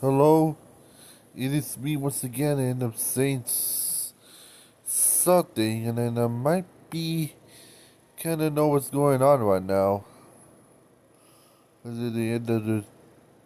Hello, it is me once again, and I'm saying something, and then I might be kind of know what's going on right now. This is the end of the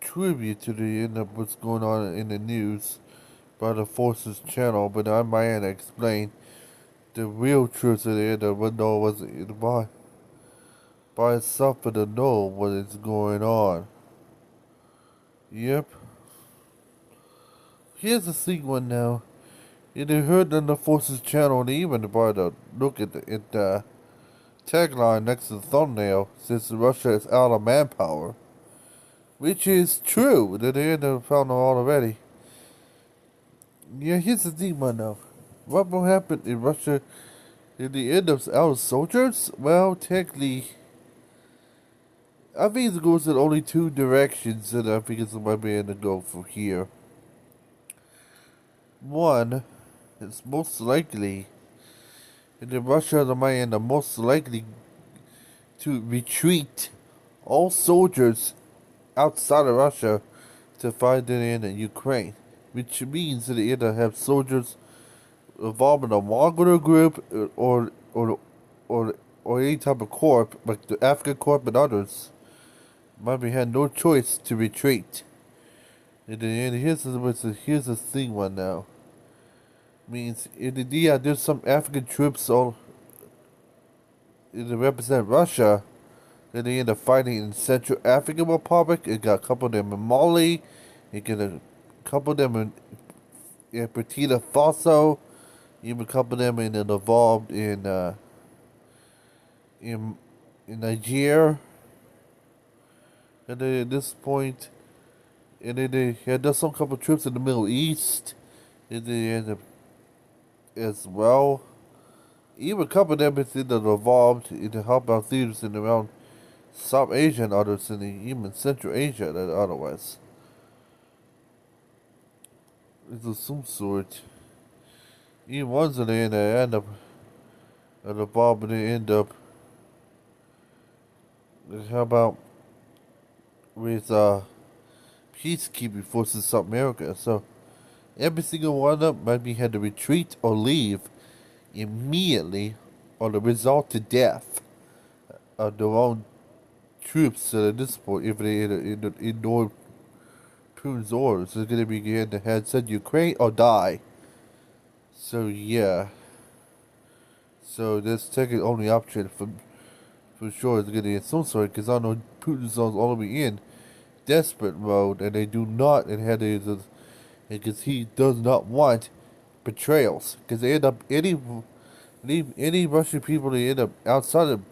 tribute to the end of what's going on in the news by the Forces channel, but I might explain the real truth at the end of what no was by itself for to know what is going on. Yep. Here's the thing one now. It heard on the Forces channel, and even by the look at the tagline next to the thumbnail says Russia is out of manpower, which is true. That they have found out already. Yeah, here's the thing, man. Now, what will happen in Russia in the end of out of soldiers? Well, technically, I think it goes in only two directions, and I think it's might be able to go from here. One, it's most likely in Russia, the might end up most likely to retreat all soldiers outside of Russia to fight in Ukraine, which means that they either have soldiers involved in a Wagner group or any type of corps, like the African Corps and others, might be had no choice to retreat. And here's the thing one now. Means yeah, there's some African troops all that represent Russia. Then they end up fighting in Central African Republic. It got a couple of them in Mali. It got a couple of them in Burkina Faso. Even a couple of them involved in Nigeria. And then at this point, and then they had some couple of troops in the Middle East. And they end up as well. Even a couple of them is involved in the help out theaters in around South Asia and others in even Central Asia and otherwise. It's of some sort. Even ones in the end that end up at the bottom they end up. How about with peacekeeping forces in South America? So every single one of them might be had to retreat or leave immediately or the result to death of their own troops at this point if they ignore Putin's orders. It's going to be again to had said Ukraine or die. So yeah. So this second only option for sure is going to be some sort because I know Putin's all the way in desperate mode and they do not and had because he does not want betrayals because they end up any Russian people they end up outside of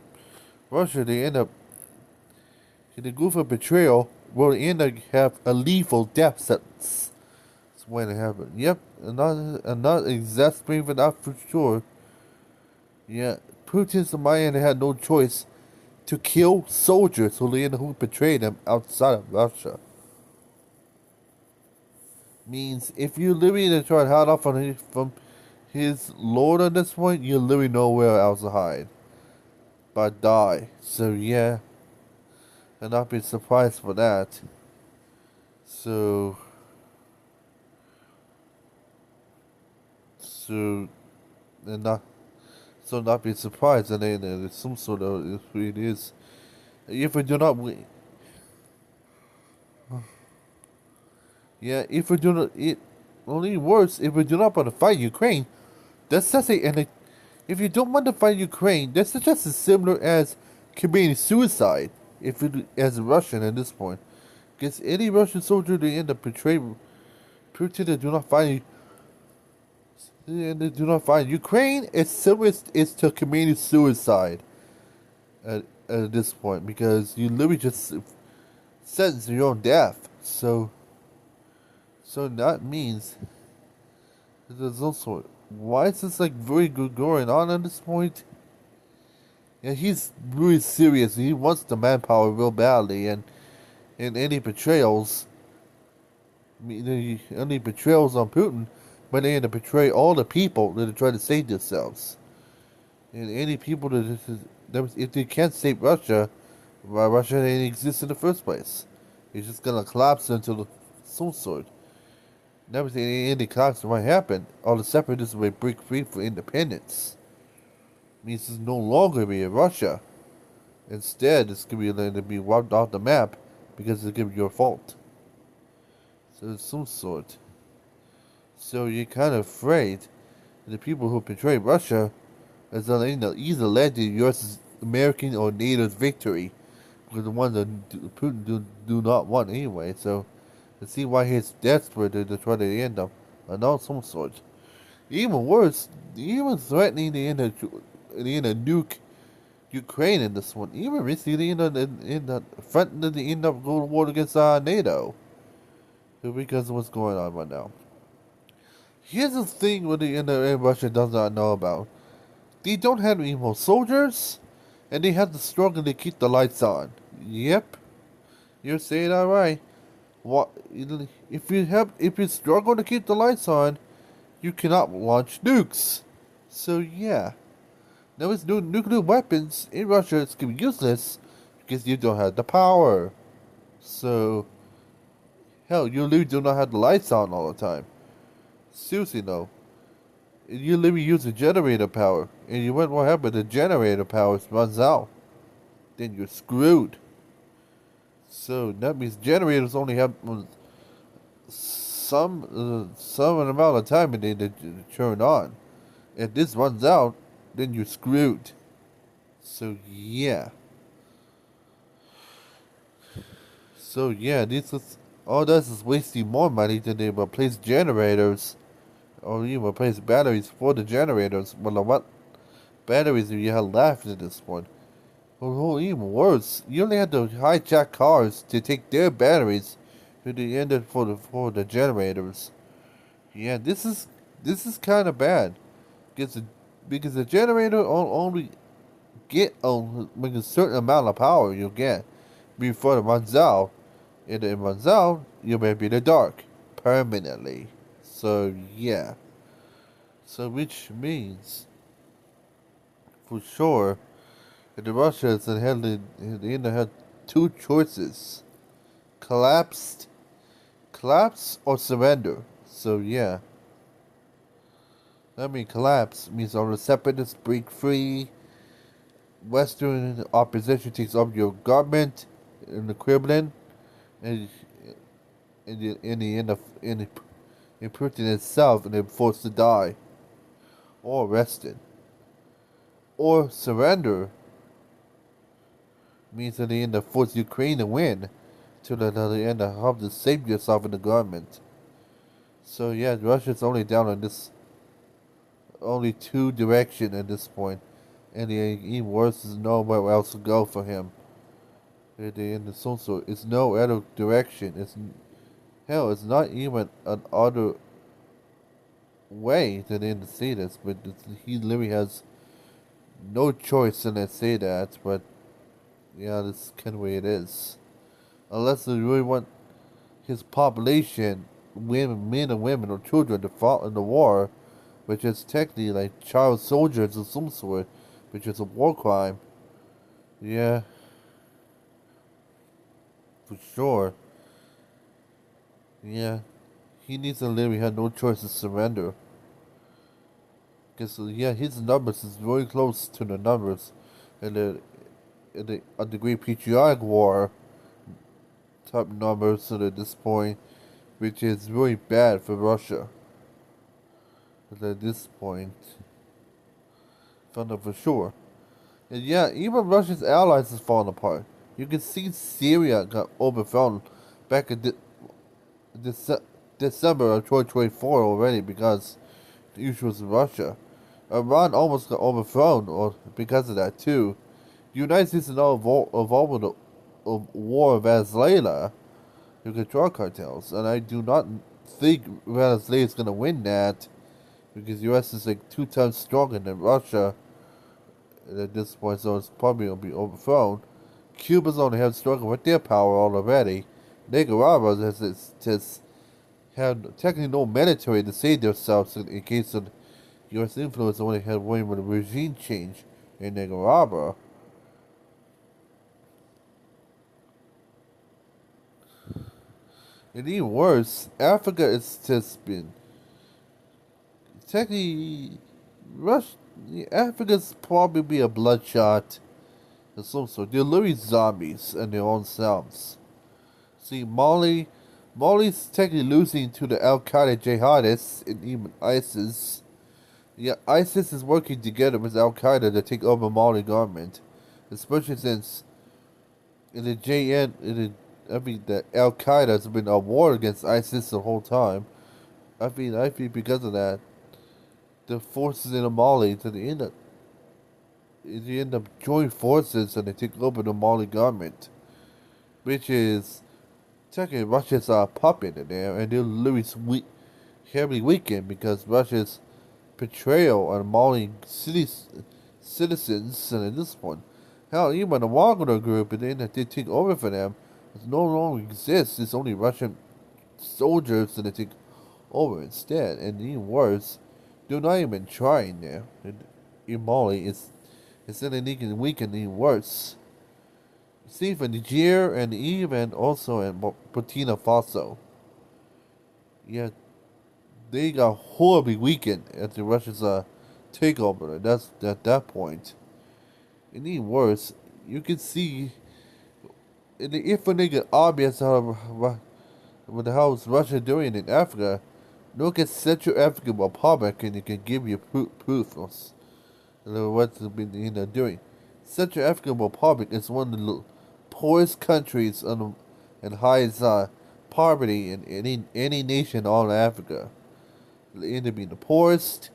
Russia they end up in the group of betrayal will end up have a lethal death sentence. That's when it happened. Yep, and not exasperating but not for sure. Yeah, Putin's Mayan had no choice to kill soldiers who betrayed them outside of Russia. Means if you literally try to hide off from his lord at this point, you literally nowhere else to hide. But die. So yeah. And not be surprised for that. So and not be surprised and then there's some sort of it is if we do not yeah, if we do not it only worse if we do not want to fight Ukraine, that's just if you don't want to fight Ukraine, that's just as similar as committing suicide if it as a Russian at this point. Because any Russian soldier they end up betraying Putin they do not fight and they do not find Ukraine. It's similar is to committing suicide at this point because you literally just sentence your own death. So that means there's also why is this like very good going on at this point? Yeah, he's really serious. He wants the manpower real badly, and any betrayals, any betrayals on Putin. But they end up betray all the people that are trying to save themselves. And any people if they can't save Russia, why Russia didn't exist in the first place. It's just gonna collapse into some sort. Never seen any collapse might happen. All the separatists will break free for independence. Means it's no longer be in Russia. Instead, it's going to be wiped off the map because it's going to be your fault. So it's some sort. So you're kind of afraid the people who betray Russia is either led to U.S. American or NATO victory, because the ones that Putin do not want anyway. So you see why he's desperate to try to end them, and all some sort. Even worse, even threatening to end a nuke Ukraine in this one. Even recently in the front of the end of going to war against NATO, because of what's going on right now. Here's the thing with the Russia does not know about. They don't have any more soldiers, and they have to struggle to keep the lights on. Yep, you're saying that right. What if you struggle to keep the lights on, you cannot launch nukes. So yeah, now it's nuclear weapons in Russia. It's gonna be useless because you don't have the power. So hell, you literally do not have the lights on all the time. Seriously though, you literally use the generator power, and you wonder what happened. The generator power runs out, then you're screwed. So that means generators only have some amount of time and they turn on. If this runs out, then you're screwed. So yeah. This is all this is wasting more money than they replace generators, or even replace batteries for the generators. Well, what batteries do you have left at this point? Or even worse, you only have to hijack cars to take their batteries to the end for the generators. Yeah, this is kind of bad because the generator only get like a certain amount of power you get before it runs out. And it runs out, you may be in the dark permanently. So yeah. So which means for sure the Russians had two choices: collapse or surrender. So yeah. Collapse means all the separatists break free. Western opposition takes over your government in the Kremlin, and in Putin itself, and they're forced to die or arrested. Or surrender means at the end of force Ukraine to win, to the end of have to save yourself in the government. So yeah, Russia's only down on this, only two direction at this point, and even worse is nowhere else to go for him. At the end of some sort, it's no other direction. It's not even an other way than to say this, but he literally has no choice than to say that. But yeah, that's kind of the way it is. Unless they really want his population, men and women or children, to fall in the war, which is technically like child soldiers of some sort, which is a war crime. Yeah, for sure. Yeah, he needs to literally have no choice to surrender. Because yeah, his numbers is very close to the numbers in the Great Patriotic War type numbers at this point, which is really bad for Russia. But at this point, found out for sure. And yeah, even Russia's allies is falling apart. You can see Syria got overthrown back in December of 2024 already because the issues in Russia. Iran almost got overthrown or because of that too. The United States is now involved in a war of Venezuela to control cartels, and I do not think Venezuela is going to win that because the U.S. is like 2 times stronger than Russia at this point, so it's probably going to be overthrown. Cuba's only have struggled with their power already. Nicaragua has had technically no military to save themselves in case of U.S. influence. Only had one with a regime change in Nicaragua. And even worse, Africa is just been technically Russia. Africa's probably a bloodshot of some sort. They're literally zombies in their own selves. See, Mali's technically losing to the Al Qaeda jihadists and even ISIS. Yeah, ISIS is working together with Al Qaeda to take over Mali government, especially since in the JN, the Al Qaeda has been a war against ISIS the whole time. I think because of that, the forces in Mali they end up joining forces and they take over the Mali government, which is technically Russia's puppet in there, and they're literally heavily weakened because Russia's portrayal on Mali citizens, and at this point, hell, even the Wagner group, and then that they take over for them, it no longer exists. It's only Russian soldiers that they take over instead, and even worse, they're not even trying there. In Mali, instead of making weakened, even worse. See, for Niger and even also in Burkina Faso, yeah, they got horribly weakened at the Russians' takeover. That's at that point. And even worse, you can see in the if they get obvious how what the hell is Russia doing in Africa. Look at Central African Republic, and it can give you proof of what's been doing. Central African Republic is one of the poorest countries and highest poverty in any nation all in Africa. They end up being the poorest,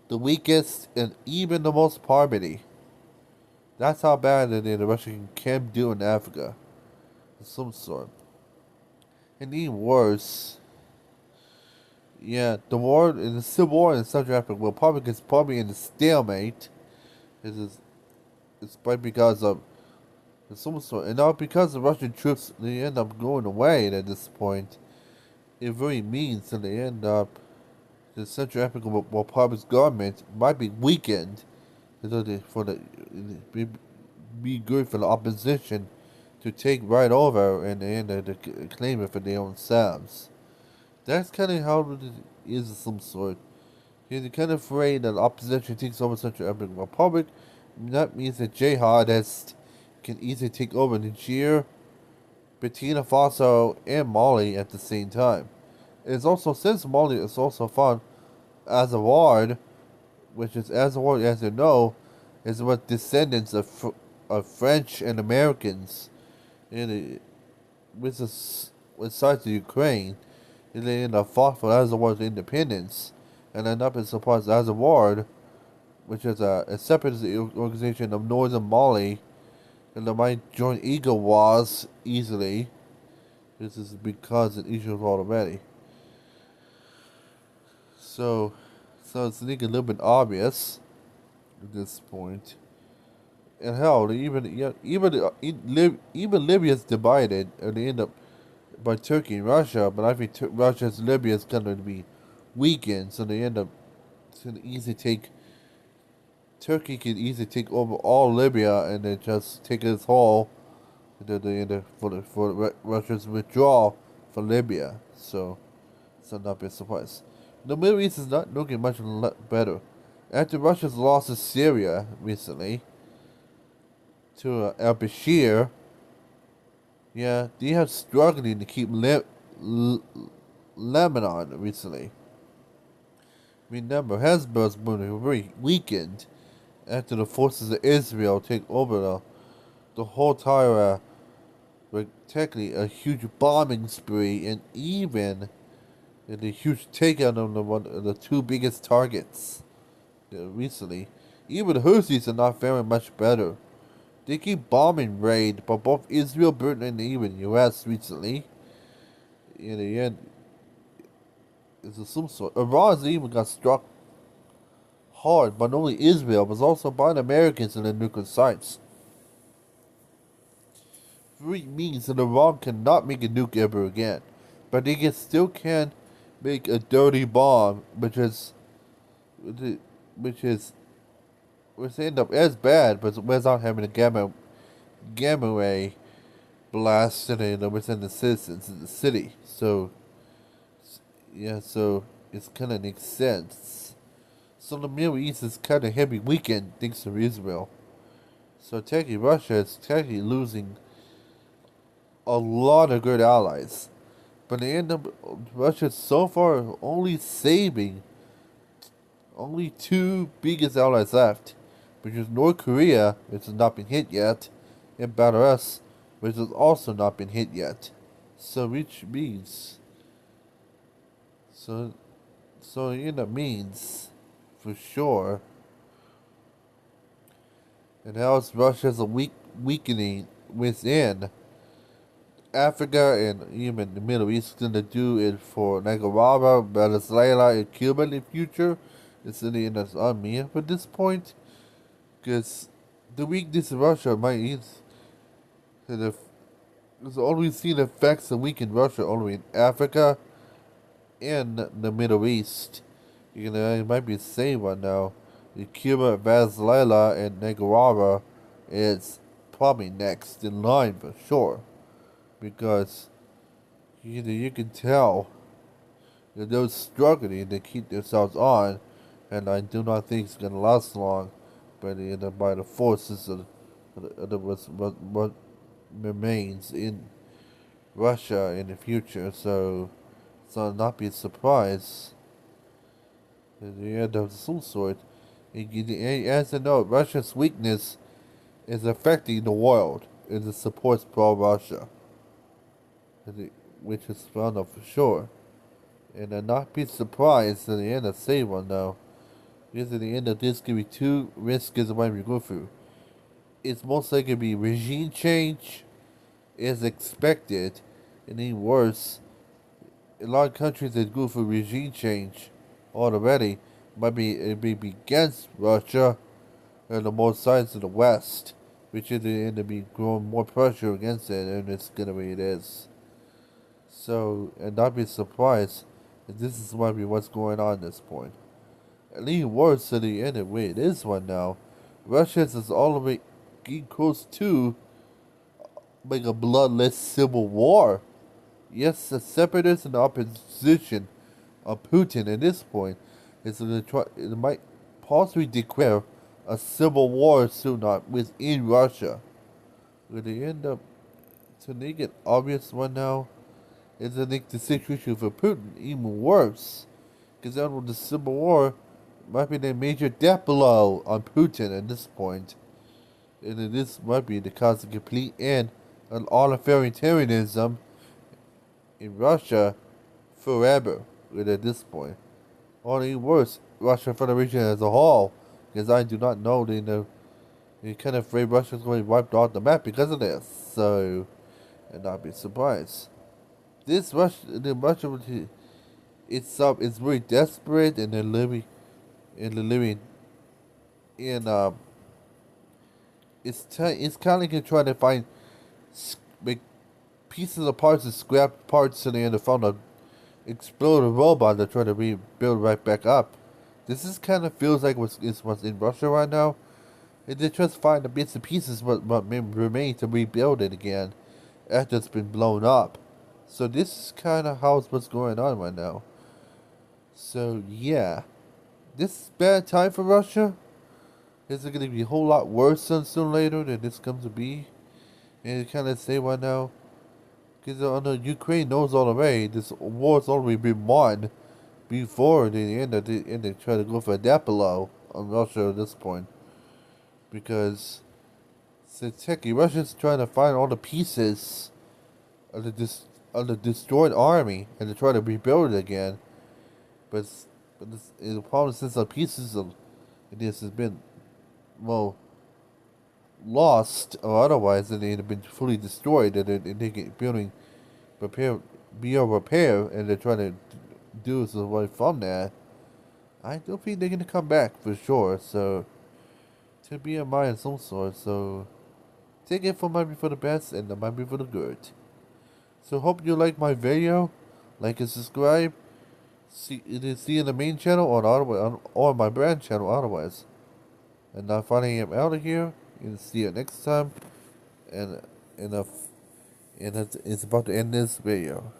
the weakest, and even the most poverty. That's how bad the Russian can do in Africa, of some sort. And even worse, yeah, the civil war in Central African Republic is probably in a stalemate. It's probably because of some sort, and not because the Russian troops they end up going away at this point. It really means that they end up the Central African Republic's government might be weakened, for the be good for the opposition to take right over and they end up to claim it for their own selves. That's kind of how it is of some sort. You're kind of afraid that the opposition takes over Central African Republic. That means that jihadists can easily take over Niger, Burkina Faso, and Mali at the same time. It's also, since Mali is also found Azawad, which is Azawad, as you know, is what descendants of French and Americans in with sides of Ukraine, and they end up fought for Azawad's independence, and end up in supports Azawad, which is a separatist organization of northern Mali, and they might join ECOWAS easily. This is because it issues already. So, it's a little bit obvious at this point. And hell, even Libya's divided, and they end up by Turkey and Russia. But I think Russia's Libya is going to be weakened, so they end up can easily take. Turkey can easily take over all Libya and then just take its whole for Russia's withdrawal from Libya. So not be a surprise. The Middle East is not looking much better. After Russia's loss to Syria recently, to Al Bashir, yeah, they have struggling to keep Lebanon recently. Remember, Hezbollah's been very weakened after the forces of Israel take over the whole entire, technically a huge bombing spree, and even a huge takeout of the two biggest targets recently. Even the Houthis are not faring much better. They keep bombing raid, but both Israel, Britain, and even U.S. recently. In the end, it's some sort. Iran even got struck hard, but not only Israel, but also by the Americans in the nuclear sites. Which means that Iran cannot make a nuke ever again, but they still can make a dirty bomb, which end up as bad, but without having a gamma ray blasted and within the citizens in the city. So yeah, so it's kind of makes sense. So the Middle East is kind of heavy weekend thanks to Israel. So technically Russia is technically losing a lot of good allies. But the end of Russia so far only saving only two biggest allies left, which is North Korea, which has not been hit yet, and Belarus, which has also not been hit yet. So which means so so in the means for sure. And how is Russia's a weakening within Africa and even the Middle East going to do it for Nicaragua, Venezuela, and Cuba in the future? It's in the end that's on me at this point. Because the weakness of Russia might ease. Because all we've seen effects of weakened Russia only in Africa and the Middle East. You know, it might be the same one now. The Cuba, Venezuela, and Nicaragua is probably next in line for sure. Because you can tell that those struggling to keep themselves on, and I do not think it's going to last long. But by the forces of what remains in Russia in the future, so not be surprised at the end of some sort. As a note, Russia's weakness is affecting the world, and it supports pro-Russia, which is found out for sure. And I'd not be surprised at the end of say one though. Because at the end of this could be two risks that we go through. It's most likely to be regime change as expected, and even worse, a lot of countries that go for regime change already might be against Russia and the more sides of the West, which is the end to be growing more pressure against it, and it's gonna be it is. So, and not be surprised if this is might be what's going on at this point. And even worse to the end of where it is one now, Russia is all the way getting close to like a bloodless civil war. Yes, the separatists and the opposition of Putin at this point is going to try. It might possibly declare a civil war soon, not within Russia. Will they end up to make it obvious one now? Is to make the situation for Putin even worse, because then with the civil war might be the major death blow on Putin at this point, and this might be the cause of complete end of all authoritarianism in Russia forever. At this point, only worse, Russian Federation as a whole, because I do not know they're kind of afraid Russia's going to be wiped off the map because of this. So, and not be surprised. The Russia itself is very desperate, and they're living in it's kind of like trying to find make pieces of parts and scrap parts in the end of found a exploded robot they're trying to rebuild right back up. This is kind of feels like what's in Russia right now. And they just find the bits and pieces what remain to rebuild it again after it's been blown up. So this is kind of how it's what's going on right now. So yeah, this is bad time for Russia. Is it going to be a whole lot worse sooner or later than this comes to be? And you kind of say right now, because Ukraine knows already this war's already been won before the end of the end they try to go for a death blow on Russia at this point. Because technically Russia's trying to find all the pieces of the destroyed army and to try to rebuild it again. But the problem since the pieces of this has been lost or otherwise, and they've been fully destroyed, and they get building repair, and they're trying to do something from that. I don't think they're gonna come back for sure. So to be a mind of some sort. So take it might be for the best, and it might be for the good. So hope you like my video, like and subscribe. See in the main channel or my brand channel otherwise. And now finally I'm out of here. And see you next time. And and it's about to end this video.